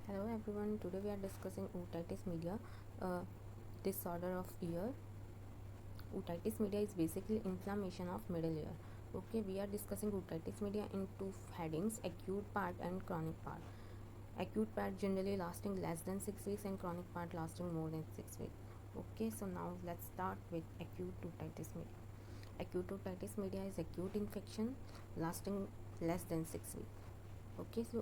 Hello everyone, today we are discussing otitis media, a disorder of ear. Otitis media is basically inflammation of middle ear. Okay, we are discussing otitis media in two headings, acute part and chronic part. Acute part generally lasting less than 6 weeks and chronic part lasting more than 6 weeks. Okay, so now let's start with acute otitis media. Acute otitis media is acute infection lasting less than 6 weeks. Okay so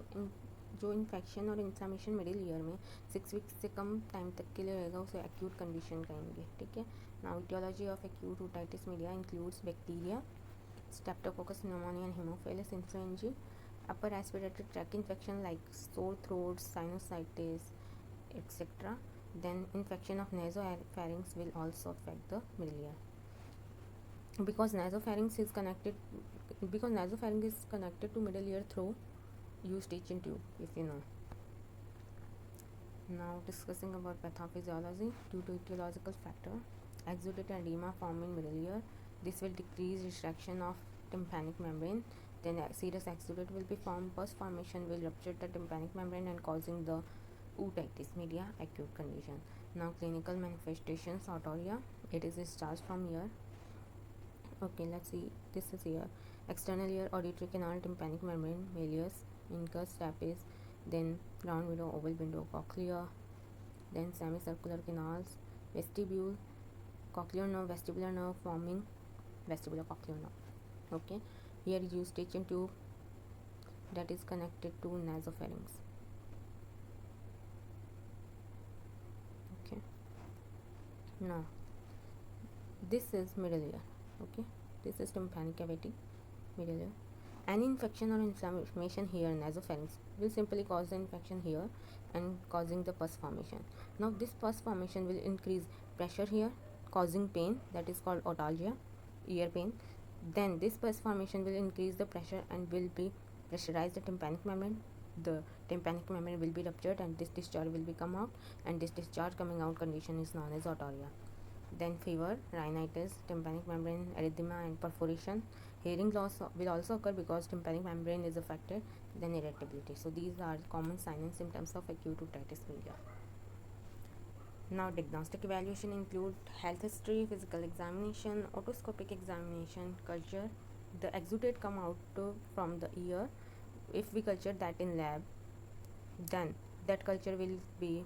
जो infection और inflammation middle ear में 6 weeks से कम time तक के लिए रहेगा उसे acute condition कहेंगे. ठीक है. Now etiology of acute otitis media includes bacteria, Streptococcus pneumonia and Haemophilus influenzae, upper respiratory tract infection like sore throat, sinusitis, etc. Then infection of nasopharynx will also affect the middle ear. Because nasopharynx is connected to middle ear through eustachian tube, if you know. Now discussing about pathophysiology. Due to etiological factor, exudate edema form in middle ear. This will decrease retraction of tympanic membrane. Then serous exudate will be formed. Pus formation will rupture the tympanic membrane and causing the otitis media acute condition. Now clinical manifestations: otorrhea. It is discharged from ear. Okay, let's see. This is ear. External ear, auditory canal, tympanic membrane, malleus, incus, stapes, then round window, oval window, cochlea, then semicircular canals, vestibule, cochlear nerve, vestibular nerve forming vestibular cochlear nerve. Okay, here is eustachian tube that is connected to nasopharynx. Okay, now this is middle ear. Okay, this is tympanic cavity, middle ear. Any infection or inflammation here in nasopharynx will simply cause the infection here and causing the pus formation. Now this pus formation will increase pressure here, causing pain, that is called otalgia, ear pain. Then this pus formation will increase the pressure and will be pressurize the tympanic membrane. The tympanic membrane will be ruptured and this discharge will be come out, and this discharge coming out condition is known as otorrhea. Then fever, rhinitis, tympanic membrane erythema and perforation. Hearing loss will also occur because tympanic membrane is affected. Then irritability. So these are common signs and symptoms of acute otitis media. Now diagnostic evaluation include health history, physical examination, otoscopic examination, culture. The exudate come out from the ear. If we culture that in lab, then that culture will be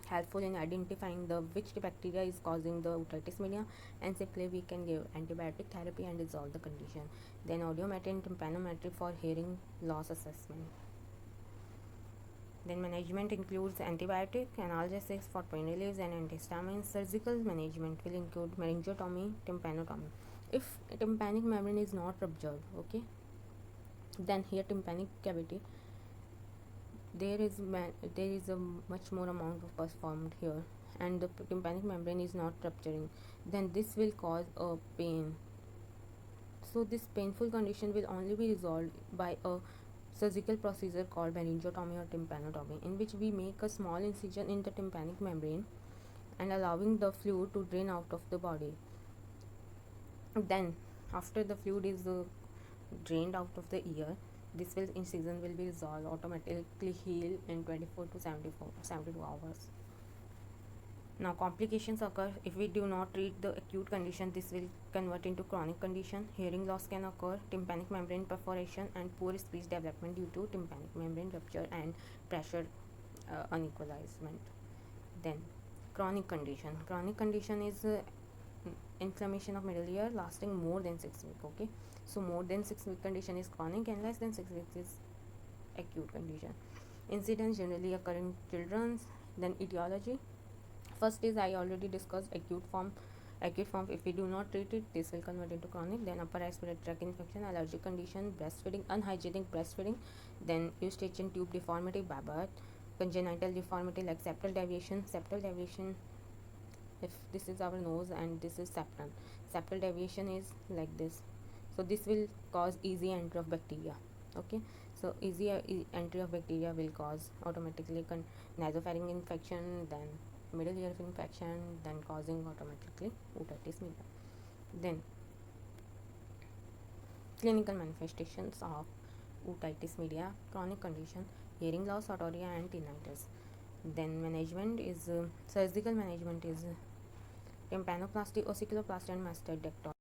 helpful in identifying the which bacteria is causing the otitis media, and simply we can give antibiotic therapy and resolve the condition. Then audiometry and tympanometry for hearing loss assessment. Then management includes antibiotic, analgesics for pain relief and antihistamines. Surgical management will include laryngotomy, tympanotomy. If tympanic membrane is not ruptured, okay, then here tympanic cavity there is a much more amount of pus formed here, and the tympanic membrane is not rupturing, then this will cause a pain. So this painful condition will only be resolved by a surgical procedure called laryngotomy or tympanotomy, in which we make a small incision in the tympanic membrane and allowing the fluid to drain out of the body. Then after the fluid is drained out of the ear, this incision will be resolved, automatically heal in 24 to 72 hours. Now complications occur if we do not treat the acute condition. This will convert into chronic condition. Hearing loss can occur, tympanic membrane perforation, and poor speech development due to tympanic membrane rupture and pressure unequalizement. Then chronic condition is inflammation of middle ear lasting more than 6 weeks. Okay, so more than 6 week condition is chronic and less than 6 weeks is acute condition. Incidents generally occur in children. Then etiology. First is I already discussed acute form. If we do not treat it, this will convert into chronic. Then upper respiratory tract infection, allergic condition, breastfeeding, unhygienic breastfeeding. Then eustachian tube deformity by birth, congenital deformity like septal deviation. If this is our nose and this is septal deviation is like this, so this will cause easy entry of bacteria. Okay, so easy entry of bacteria will cause automatically nasopharyngeal infection, then middle ear infection, then causing automatically otitis media. Then clinical manifestations of otitis media, chronic condition, hearing loss, otorrhea, and tinnitus. Then management is surgical management is tympanoplasty, ossiculoplasty, and mastectomy.